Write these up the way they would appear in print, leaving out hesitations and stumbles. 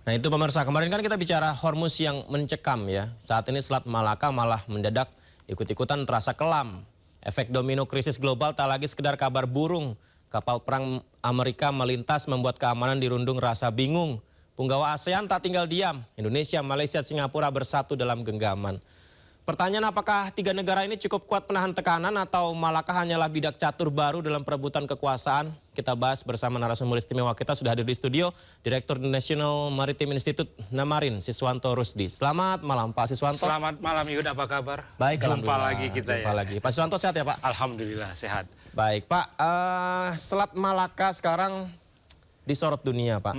Nah itu pemirsa, kemarin kan kita bicara Hormuz yang mencekam ya. Saat ini Selat Malaka malah mendadak ikut-ikutan terasa kelam. Efek domino krisis global tak lagi sekedar kabar burung. Kapal perang Amerika melintas membuat keamanan dirundung rasa bingung. Punggawa ASEAN tak tinggal diam. Indonesia, Malaysia, Singapura bersatu dalam genggaman. Pertanyaan, apakah tiga negara ini cukup kuat menahan tekanan atau Malaka hanyalah bidak catur baru dalam perebutan kekuasaan? Kita bahas bersama narasumber istimewa kita, sudah hadir di studio Direktur National Maritime Institute Namarin, Siswanto Rusdi. Selamat malam Pak Siswanto. Selamat malam Yuda, apa kabar? Baik, jumpa lagi kita jumpa ya. lagi. Pak Siswanto sehat ya Pak? Alhamdulillah sehat. Baik Pak, Selat Malaka sekarang disorot dunia Pak.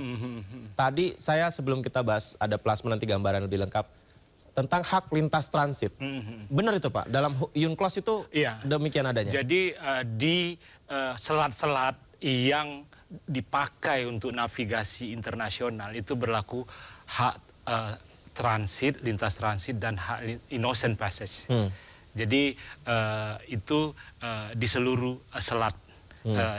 Tadi saya sebelum kita bahas ada plasma nanti gambaran lebih lengkap tentang hak lintas transit. Benar itu Pak, dalam UNCLOS itu iya, demikian adanya? Jadi di selat-selat yang dipakai untuk navigasi internasional itu berlaku hak transit, lintas transit dan hak innocent passage. Jadi itu di seluruh selat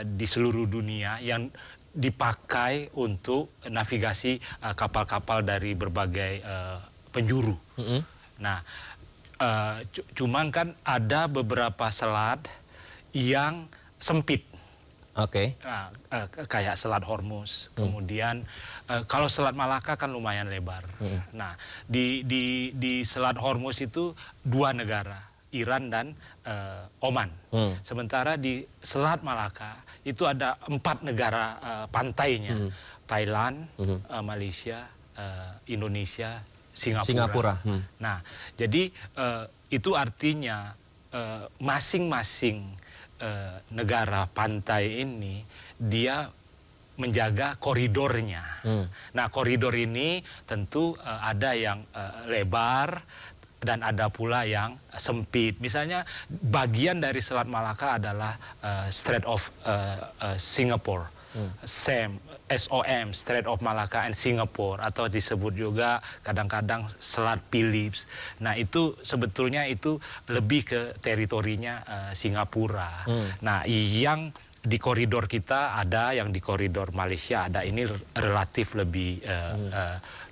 di seluruh dunia yang dipakai untuk navigasi kapal-kapal dari berbagai penjuru. Nah, cuman kan ada beberapa selat yang sempit. Oke. Nah, kayak Selat Hormuz. Kemudian kalau Selat Malaka kan lumayan lebar. Nah, di Selat Hormuz itu dua negara, Iran dan Oman. Sementara di Selat Malaka itu ada 4 negara pantainya, Thailand, Malaysia, Indonesia, Singapura. Nah, jadi itu artinya masing-masing negara pantai ini dia menjaga koridornya. Nah, koridor ini tentu ada yang lebar dan ada pula yang sempit. Misalnya bagian dari Selat Malaka adalah Strait of Singapore. SOM, Strait of Malacca and Singapore, atau disebut juga kadang-kadang Selat Phillips. Nah, itu sebetulnya itu lebih ke teritorinya Singapura. Nah, yang di koridor kita ada, yang di koridor Malaysia ada, ini relatif lebih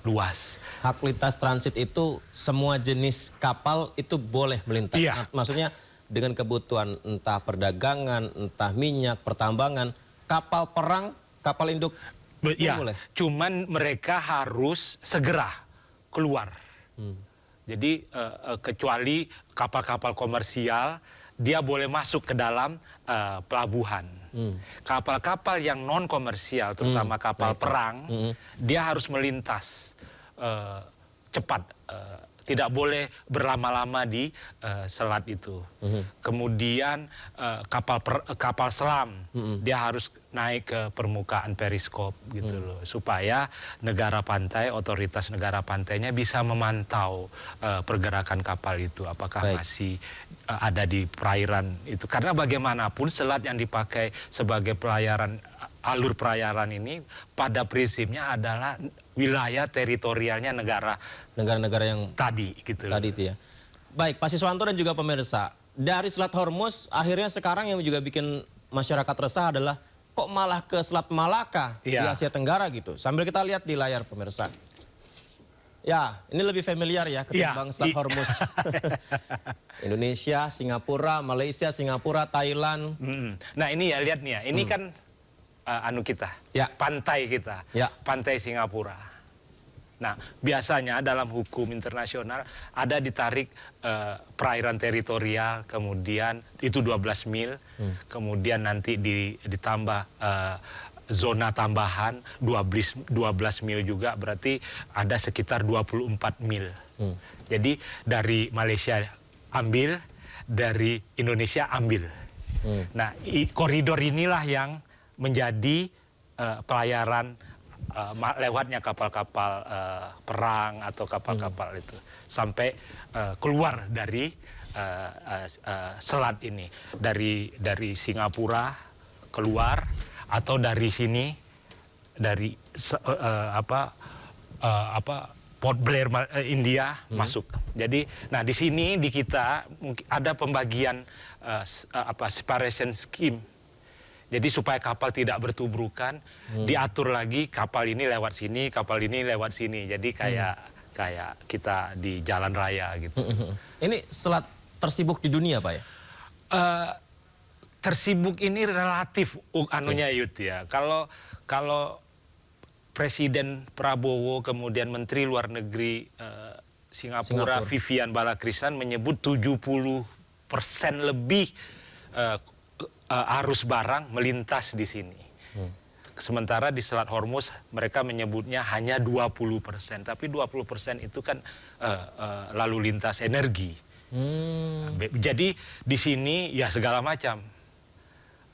luas. Hak lintas transit itu semua jenis kapal itu boleh melintas. Iya. Maksudnya dengan kebutuhan entah perdagangan, entah minyak, pertambangan, kapal perang, kapal induk ya, boleh. Cuman mereka harus segera keluar. Jadi kecuali kapal-kapal komersial dia boleh masuk ke dalam pelabuhan. Kapal-kapal yang non komersial, terutama kapal perang, dia harus melintas cepat. Tidak boleh berlama-lama di selat itu. Kemudian kapal selam, dia harus naik ke permukaan periskop gitu loh, supaya negara pantai, otoritas negara pantainya bisa memantau pergerakan kapal itu, apakah masih ada di perairan itu. Karena bagaimanapun selat yang dipakai sebagai pelayaran, alur pelayaran ini pada prinsipnya adalah wilayah teritorialnya negara-negara yang tadi gitu. Tadi itu ya. Baik, Pak Siswanto dan juga pemirsa, dari Selat Hormuz akhirnya sekarang yang juga bikin masyarakat resah adalah kok malah ke Selat Malaka di Asia Tenggara gitu. Sambil kita lihat di layar pemirsa. Ya, ini lebih familiar ya ketimbang Selat Hormuz. Indonesia, Singapura, Malaysia, Singapura, Thailand. Nah, ini ya, lihat nih ya, ini kan kita, pantai kita, pantai Singapura. Nah, biasanya dalam hukum internasional ada ditarik perairan teritorial, kemudian itu 12 mil, kemudian nanti ditambah zona tambahan 12 mil juga, berarti ada sekitar 24 mil. Jadi dari Malaysia ambil, dari Indonesia ambil. Nah, koridor inilah yang menjadi pelayaran lewatnya kapal-kapal perang atau kapal-kapal itu sampai keluar dari selat ini, dari Singapura keluar, atau dari sini, dari Port Blair India masuk. Jadi, nah di sini di kita ada pembagian separation scheme. Jadi supaya kapal tidak bertubrukan, diatur lagi kapal ini lewat sini, kapal ini lewat sini. Jadi kayak kita di jalan raya gitu. Ini selat tersibuk di dunia, Pak ya? Tersibuk ini relatif anunya Yud ya. Kalau Presiden Prabowo kemudian Menteri Luar Negeri Singapura Vivian Balakrishnan menyebut 70% lebih arus barang melintas di sini. Sementara di Selat Hormuz mereka menyebutnya hanya 20%. Tapi 20% itu kan lalu lintas energi. Jadi di sini ya segala macam.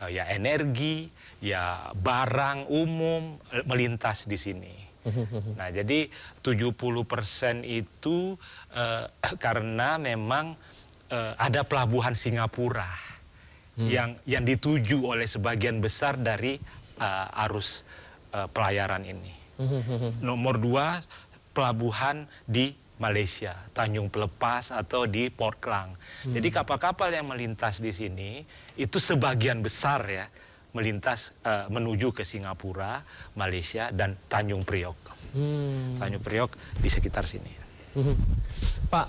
Ya energi, ya barang umum melintas di sini. Nah, jadi 70% itu karena memang ada pelabuhan Singapura yang dituju oleh sebagian besar dari arus pelayaran ini. Nomor 2, pelabuhan di Malaysia, Tanjung Pelepas atau di Port Klang. Jadi kapal-kapal yang melintas di sini itu sebagian besar ya melintas menuju ke Singapura, Malaysia dan Tanjung Priok. Tanjung Priok di sekitar sini. Pak,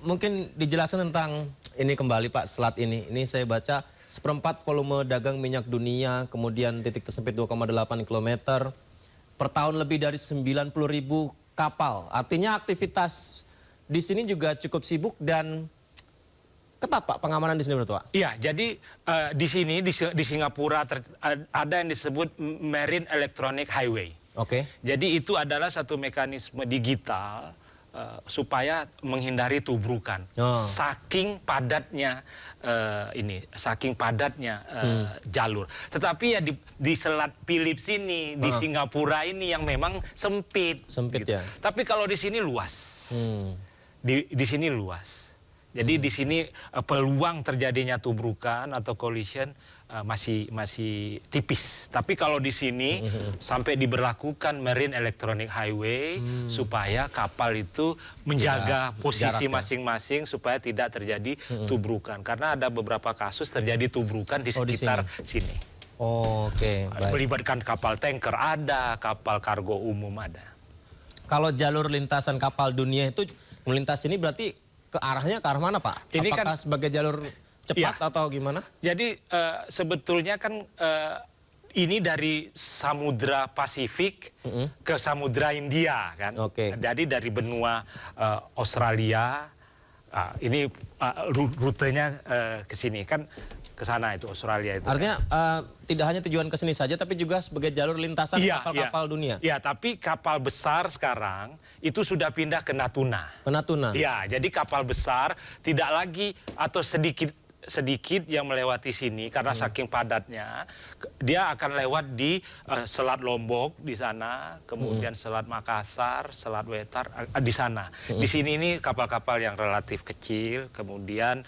mungkin dijelaskan tentang ini kembali Pak, selat ini. Ini saya baca 1/4 volume dagang minyak dunia, kemudian titik tersempit 2,8 km. Per tahun lebih dari 90.000 kapal. Artinya aktivitas di sini juga cukup sibuk dan ketat Pak pengamanan di sini menurut Pak? Iya, jadi di sini di Singapura ada yang disebut Marine Electronic Highway. Oke. Jadi itu adalah satu mekanisme digital supaya menghindari tubrukan. Saking padatnya jalur. Tetapi ya di Selat Philips ini, di Singapura ini yang memang sempit. Sempit gitu. ya. Tapi kalau di sini luas. Di sini luas. Jadi di sini peluang terjadinya tubrukan atau collision masih tipis. Tapi kalau di sini sampai diberlakukan Marine Electronic Highway supaya kapal itu menjaga posisi masing-masing supaya tidak terjadi tubrukan. Karena ada beberapa kasus terjadi tubrukan di sekitar sini. Oke, baik. Melibatkan kapal tanker ada, kapal kargo umum ada. Kalau jalur lintasan kapal dunia itu melintas ini berarti arahnya ke arah mana Pak? Ini apakah kan sebagai jalur cepat atau gimana? Jadi sebetulnya kan ini dari Samudra Pasifik ke Samudra India kan. Jadi dari benua Australia, ini rutenya ke sini kan, ke sana itu Australia itu. Artinya tidak hanya tujuan ke sini saja tapi juga sebagai jalur lintasan kapal-kapal dunia. Iya, tapi kapal besar sekarang itu sudah pindah ke Natuna. Ke Natuna. Iya, jadi kapal besar tidak lagi atau sedikit yang melewati sini karena saking padatnya, dia akan lewat di Selat Lombok di sana, kemudian Selat Makassar, Selat Wetar di sana. Di sini ini kapal-kapal yang relatif kecil, kemudian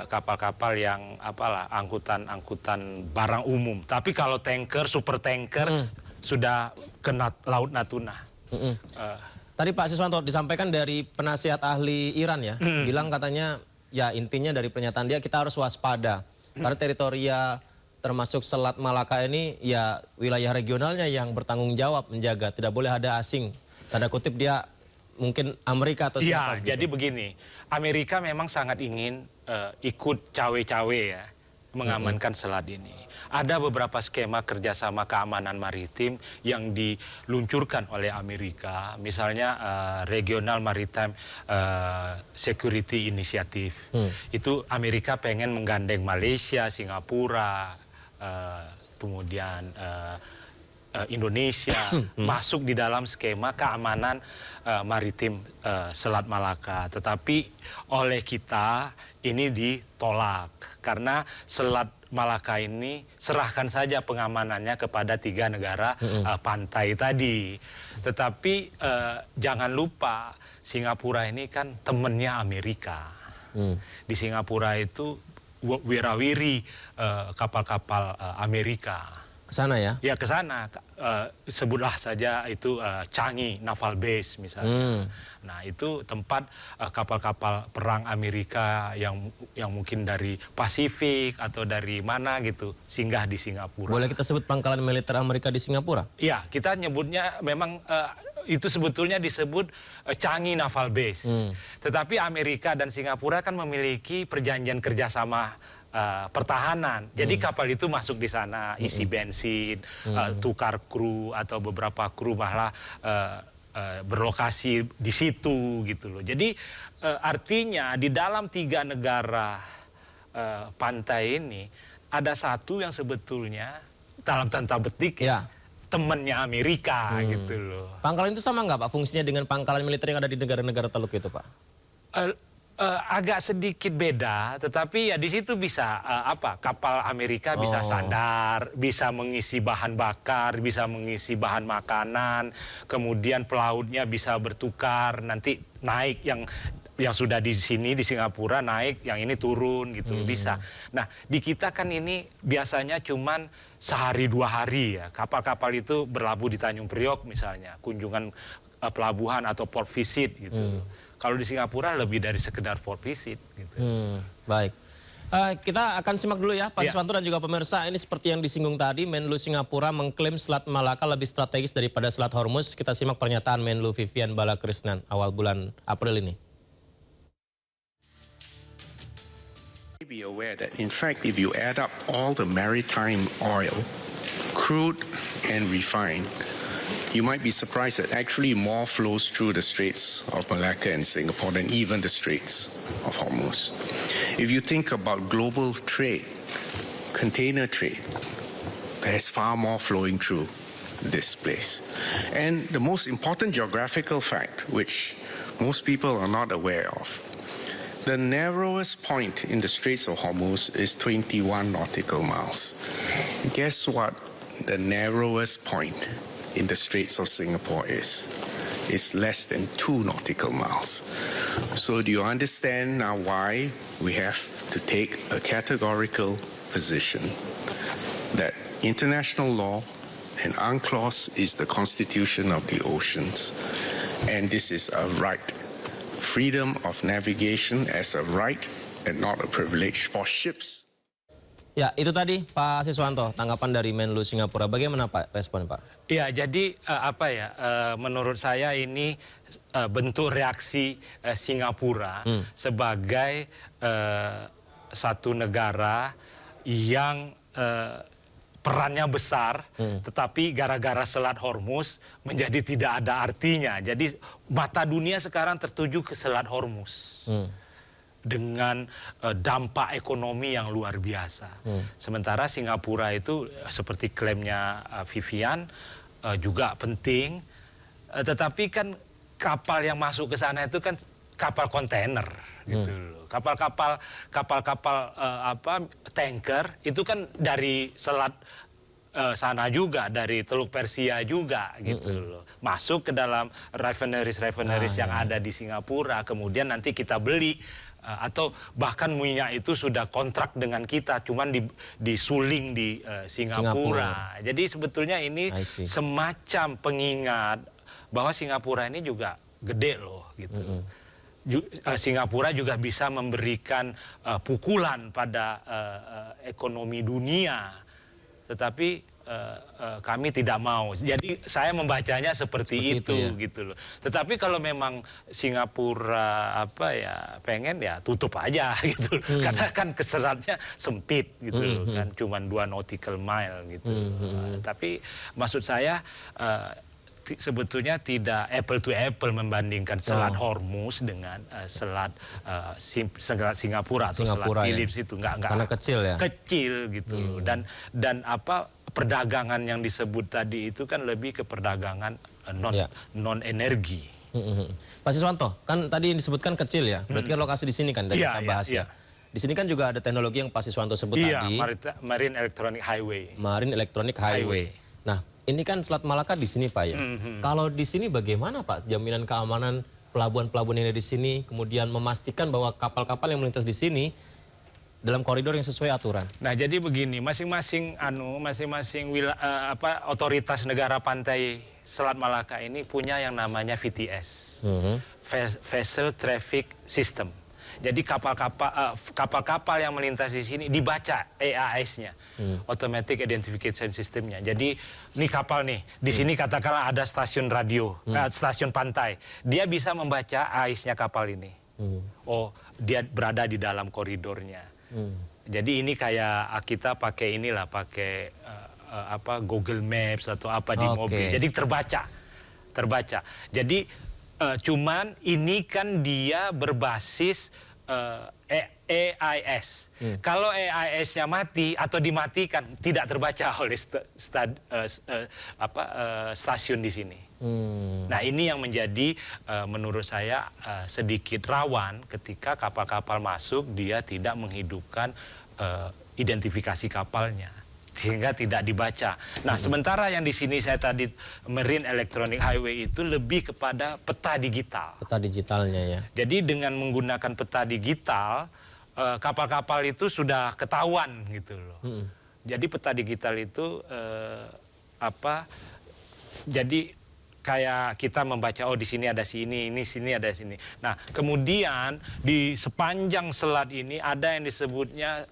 kapal-kapal yang angkutan barang umum. Tapi kalau tanker, super tanker sudah ke Laut Natuna. Tadi Pak Siswanto disampaikan dari penasihat ahli Iran ya, bilang katanya ya intinya dari pernyataan dia kita harus waspada. Karena teritoria termasuk Selat Malaka ini ya wilayah regionalnya yang bertanggung jawab menjaga. Tidak boleh ada asing. Tanda kutip dia mungkin Amerika atau siapa gitu. Jadi begini, Amerika memang sangat ingin ikut cawe-cawe ya, mengamankan selat ini. Ada beberapa skema kerjasama keamanan maritim yang diluncurkan oleh Amerika, misalnya Regional Maritime Security Initiative. Itu Amerika pengen menggandeng Malaysia, Singapura, kemudian Indonesia masuk di dalam skema keamanan maritim Selat Malaka. Tetapi oleh kita ini ditolak karena Selat Malaka ini serahkan saja pengamanannya kepada 3 negara pantai tadi. Tetapi jangan lupa Singapura ini kan temennya Amerika. Di Singapura itu wirawiri kapal-kapal Amerika. Ke sana ya? Ya ke sana, sebutlah saja itu Changi Naval Base misalnya. Nah itu tempat kapal-kapal perang Amerika yang mungkin dari Pasifik atau dari mana gitu singgah di Singapura. Boleh kita sebut pangkalan militer Amerika di Singapura? Ya, kita nyebutnya memang itu sebetulnya disebut Changi Naval Base. Tetapi Amerika dan Singapura kan memiliki perjanjian kerjasama pertahanan. Jadi kapal itu masuk di sana, isi bensin, tukar kru atau beberapa kru malah berlokasi di situ gitu loh. Jadi artinya di dalam 3 negara pantai ini ada satu yang sebetulnya dalam tanda petik Ya. temannya Amerika gitu loh. Pangkalan itu sama nggak Pak fungsinya dengan pangkalan militer yang ada di negara-negara Teluk itu Pak? Agak sedikit beda, tetapi ya di situ bisa kapal Amerika bisa sandar, bisa mengisi bahan bakar, bisa mengisi bahan makanan, kemudian pelautnya bisa bertukar, nanti naik yang sudah di sini di Singapura naik, yang ini turun gitu bisa. Nah di kita kan ini biasanya cuman sehari 2 hari ya, kapal-kapal itu berlabuh di Tanjung Priok misalnya, kunjungan pelabuhan atau port visit gitu. Kalau di Singapura lebih dari sekedar port visit. Gitu. Baik. Kita akan simak dulu ya Pak Siswanto dan juga pemirsa. Ini seperti yang disinggung tadi, Menlu Singapura mengklaim Selat Malaka lebih strategis daripada Selat Hormuz. Kita simak pernyataan Menlu Vivian Balakrishnan awal bulan April ini. Be aware that in fact if you add up all the maritime oil, crude and refined, you might be surprised that actually more flows through the Straits of Malacca and Singapore than even the Straits of Hormuz. If you think about global trade, container trade, there's far more flowing through this place. And the most important geographical fact, which most people are not aware of, the narrowest point in the Straits of Hormuz is 21 nautical miles. Guess what the narrowest point in the Straits of Singapore is? It's less than 2 nautical miles. So do you understand now why we have to take a categorical position that international law and UNCLOS is the constitution of the oceans, and this is a right. Freedom of navigation as a right and not a privilege for ships. Ya, itu tadi Pak Siswanto, tanggapan dari Menlu Singapura. Bagaimana Pak respon Pak? Ya, jadi menurut saya ini bentuk reaksi Singapura sebagai satu negara yang perannya besar, tetapi gara-gara Selat Hormuz menjadi tidak ada artinya. Jadi mata dunia sekarang tertuju ke Selat Hormuz. Dengan dampak ekonomi yang luar biasa. Sementara Singapura itu seperti klaimnya Vivian juga penting, tetapi kan kapal yang masuk ke sana itu kan kapal kontainer gitu loh. Kapal-kapal tanker itu kan dari selat sana juga, dari Teluk Persia juga gitu loh. Masuk ke dalam refineries yang ada di Singapura, kemudian nanti kita beli atau bahkan minyak itu sudah kontrak dengan kita, cuman disuling di Singapura. Jadi sebetulnya ini semacam pengingat bahwa Singapura ini juga gede loh gitu. Singapura juga bisa memberikan pukulan pada ekonomi dunia, tetapi kami tidak mau. Jadi saya membacanya seperti itu ya? Gitu loh. Tetapi kalau memang Singapura pengen ya tutup aja gitu, karena kan keseratnya sempit gitu loh, kan cuma 2 nautical mile gitu. Tapi maksud saya sebetulnya tidak apple to apple membandingkan Selat Hormuz dengan Selat Singapura atau Selat Philips itu enggak karena kecil ya, kecil gitu. Dan perdagangan yang disebut tadi itu kan lebih ke perdagangan non energi. Pak Siswanto, kan tadi yang disebutkan kecil ya, berarti kan lokasi di sini kan tadi kita bahas ya. Di sini kan juga ada teknologi yang Pak Siswanto sebut tadi, Marine Electronic Highway. Marine Electronic Highway. Nah, ini kan Selat Malaka di sini Pak ya. Kalau di sini bagaimana Pak jaminan keamanan pelabuhan-pelabuhan yang ada di sini, kemudian memastikan bahwa kapal-kapal yang melintas di sini dalam koridor yang sesuai aturan. Nah, jadi begini, masing-masing otoritas negara pantai Selat Malaka ini punya yang namanya VTS, Vessel Traffic System. Jadi kapal-kapal yang melintas di sini dibaca EAS-nya, Automatic Identification System-nya. Jadi ini kapal nih, di sini katakanlah ada stasiun radio, stasiun pantai, dia bisa membaca AIS-nya kapal ini. Oh, dia berada di dalam koridornya. Jadi ini kayak kita pakai Google Maps atau apa di mobil. Jadi terbaca. Jadi cuman ini kan dia berbasis EAS. Kalau EAS-nya mati atau dimatikan, tidak terbaca oleh stasiun di sini. Nah, ini yang menjadi menurut saya sedikit rawan ketika kapal-kapal masuk, dia tidak menghidupkan identifikasi kapalnya, sehingga tidak dibaca. Nah, sementara yang di sini saya tadi Marine Electronic Highway itu lebih kepada peta digital. Peta digitalnya ya. Jadi dengan menggunakan peta digital, kapal-kapal itu sudah ketahuan gitu loh. Jadi peta digital itu jadi kayak kita membaca, oh di sini ada sini, ini sini ada sini. Nah, kemudian di sepanjang selat ini ada yang disebutnya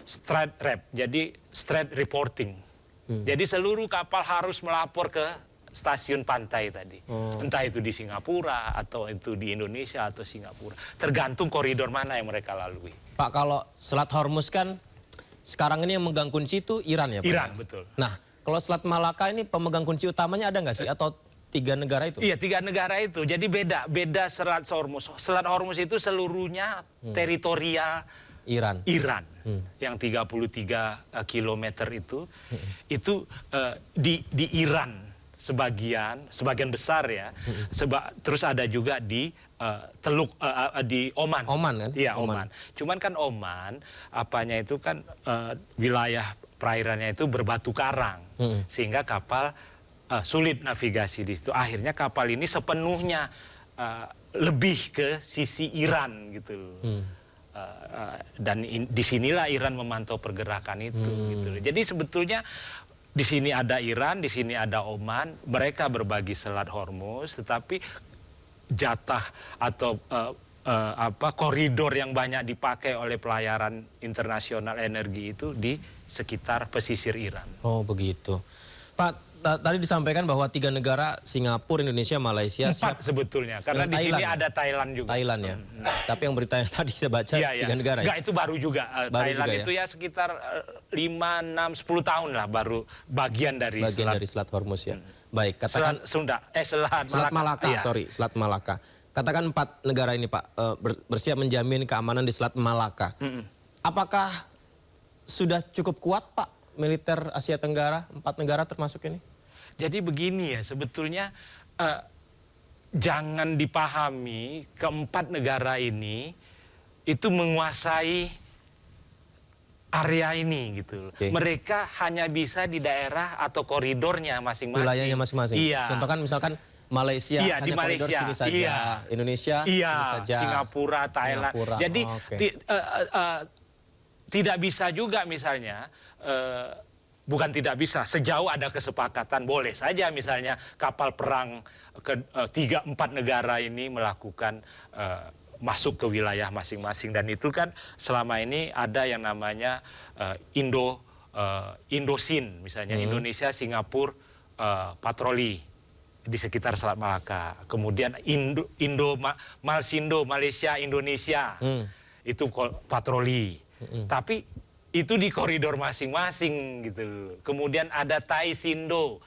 strait rep, jadi strait reporting. Jadi seluruh kapal harus melapor ke stasiun pantai tadi. Entah itu di Singapura, atau itu di Indonesia, atau Singapura. Tergantung koridor mana yang mereka lalui. Pak, kalau Selat Hormuz kan sekarang ini yang megang kunci itu Iran ya Pak? Iran, betul. Nah, kalau Selat Malaka ini pemegang kunci utamanya ada nggak sih? Atau 3 negara itu? Iya, 3 negara itu. Jadi beda Selat Hormuz. Selat Hormuz itu seluruhnya teritorial Iran. Yang 33 kilometer itu di Iran sebagian besar ya. Terus ada juga di di Oman. Oman kan? Iya, Oman. Cuman kan Oman apanya itu kan wilayah perairannya itu berbatu karang. Sehingga kapal sulit navigasi di situ. Akhirnya kapal ini sepenuhnya lebih ke sisi Iran gitu. Dan disinilah Iran memantau pergerakan itu. Gitu. Jadi sebetulnya di sini ada Iran, di sini ada Oman. Mereka berbagi Selat Hormuz, tetapi jatah atau koridor yang banyak dipakai oleh pelayaran internasional energi itu di sekitar pesisir Iran. Oh begitu, Pak. Tadi disampaikan bahwa 3 negara, Singapura, Indonesia, Malaysia. 4 sebetulnya, karena di sini ada Thailand juga. Thailand ya. Tapi yang berita yang tadi saya baca 3 negara. Enggak, itu baru juga. Thailand juga, itu ya sekitar 5, 6, 10 tahun lah baru bagian dari Selat Hormuz ya. Baik, katakan Selat Malaka. Selat Malaka. Katakan 4 negara ini Pak bersiap menjamin keamanan di Selat Malaka. Apakah sudah cukup kuat Pak militer Asia Tenggara, 4 negara termasuk ini? Jadi begini ya, sebetulnya jangan dipahami ke-4 negara ini itu menguasai area ini gitu. Mereka hanya bisa di daerah atau koridornya masing-masing. Wilayahnya masing-masing. Iya. Contoh kan misalkan Malaysia, hanya di Malaysia koridor sini saja. Indonesia sini saja. Singapura, Thailand. Jadi tidak bisa juga misalnya, bukan tidak bisa, sejauh ada kesepakatan boleh saja misalnya kapal perang ke 3-4 negara ini melakukan masuk ke wilayah masing-masing. Dan itu kan selama ini ada yang namanya Indosin misalnya, Indonesia, Singapura patroli di sekitar Selat Malaka. Kemudian Malsindo, Malaysia, Indonesia itu patroli. Tapi itu di koridor masing-masing gitu. Kemudian ada Thaisindo,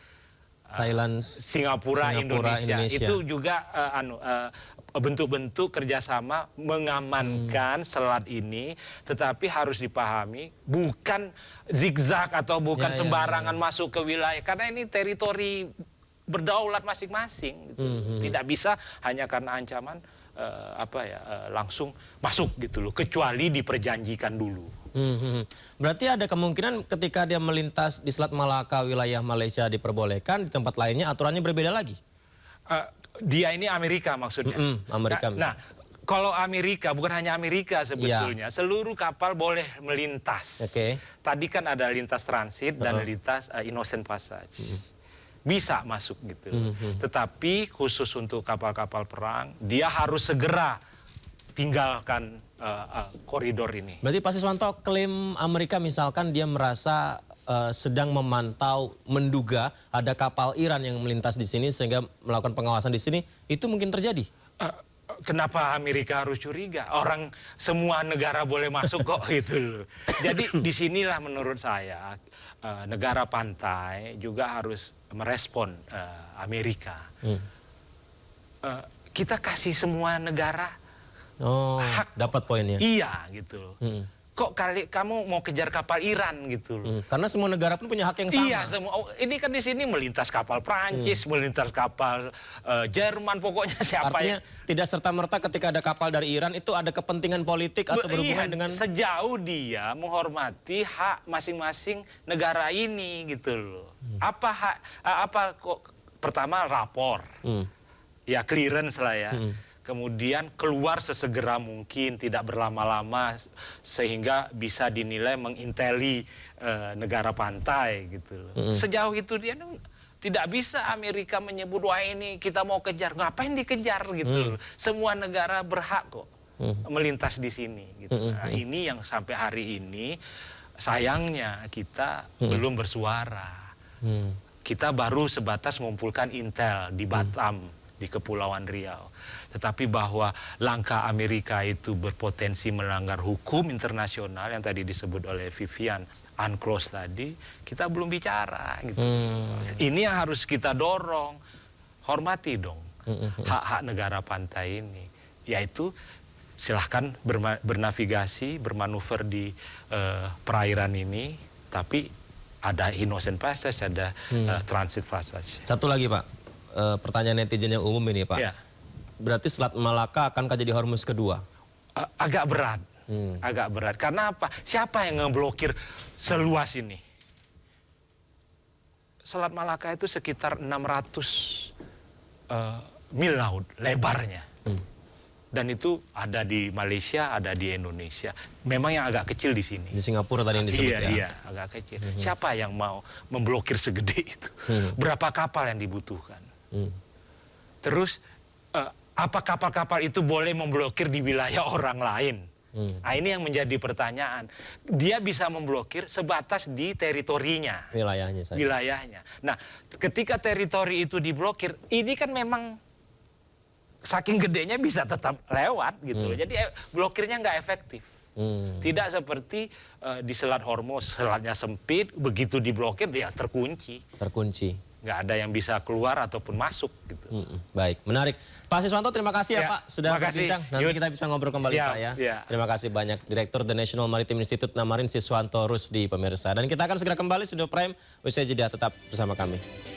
Thailand, Singapura, Indonesia. Itu juga bentuk-bentuk kerjasama mengamankan selat ini. Tetapi harus dipahami bukan zigzag atau bukan sembarangan masuk ke wilayah. Karena ini teritori berdaulat masing-masing. Gitu. Tidak bisa hanya karena ancaman langsung masuk gitu loh. Kecuali diperjanjikan dulu. Berarti ada kemungkinan ketika dia melintas di Selat Malaka, wilayah Malaysia diperbolehkan, di tempat lainnya aturannya berbeda lagi? Dia ini Amerika maksudnya. Amerika Nah, Kalau Amerika, bukan hanya Amerika sebetulnya, seluruh kapal boleh melintas. Oke. Tadi kan ada lintas transit dan lintas innocent passage. Bisa masuk gitu. Tetapi khusus untuk kapal-kapal perang, dia harus segera tinggalkan koridor ini. Berarti Pak Siswanto klaim Amerika misalkan dia merasa sedang memantau, menduga ada kapal Iran yang melintas di sini sehingga melakukan pengawasan di sini, itu mungkin terjadi? Kenapa Amerika harus curiga? Orang semua negara boleh masuk kok gitu loh. Jadi disinilah menurut saya negara pantai juga harus merespon Amerika. Kita kasih semua negara hak. Dapat poinnya. Iya gitu loh. Kok kamu mau kejar kapal Iran gitu loh. Karena semua negara pun punya hak yang sama. Iya, semua. Ini kan di sini melintas kapal Prancis, melintas kapal Jerman, pokoknya siapa Artinya tidak serta-merta ketika ada kapal dari Iran itu ada kepentingan politik atau berhubungan dengan... Sejauh dia menghormati hak masing-masing negara ini gitu loh. Apa hak, pertama rapor, ya clearance lah ya. Kemudian keluar sesegera mungkin, tidak berlama-lama sehingga bisa dinilai menginteli negara pantai gitu. Sejauh itu dia tidak bisa Amerika menyebut wah ini kita mau kejar, ngapain dikejar gitu. Semua negara berhak kok melintas di sini gitu. Nah, ini yang sampai hari ini sayangnya kita belum bersuara. Kita baru sebatas mengumpulkan intel di Batam, di Kepulauan Riau. Tetapi bahwa langkah Amerika itu berpotensi melanggar hukum internasional yang tadi disebut oleh Vivian UNCLOS tadi, kita belum bicara gitu. Ini yang harus kita dorong, hormati dong hak-hak negara pantai ini. Yaitu silahkan bernavigasi, bermanuver di perairan ini, tapi ada innocent passage, ada transit passage. Satu lagi Pak, pertanyaan netizen yang umum ini Pak. Ya. Berarti Selat Malaka akan jadi Hormuz kedua? Agak berat, agak berat. Karena apa? Siapa yang ngeblokir seluas ini? Selat Malaka itu sekitar 600 mil laut lebarnya. Dan itu ada di Malaysia, ada di Indonesia. Memang yang agak kecil di sini. Di Singapura tadi yang disebut ya? Iya, agak kecil. Siapa yang mau memblokir segede itu? Berapa kapal yang dibutuhkan? Terus apa kapal-kapal itu boleh memblokir di wilayah orang lain? Nah, ini yang menjadi pertanyaan. Dia bisa memblokir sebatas di teritorinya. Wilayahnya saja. Wilayahnya. Nah, ketika teritori itu diblokir, ini kan memang saking gedenya bisa tetap lewat gitu. Jadi blokirnya nggak efektif. Tidak seperti di Selat Hormuz, selatnya sempit, begitu diblokir dia terkunci. Terkunci. Nggak ada yang bisa keluar ataupun masuk gitu. Baik, menarik. Pak Siswanto, terima kasih ya Pak sudah berbincang. Nanti kita bisa ngobrol kembali Pak ya. Terima kasih banyak. Direktur The National Maritime Institute Namarin Siswanto Rusdi pemirsa. Dan kita akan segera kembali Studio Prime. Usai jeda tetap bersama kami.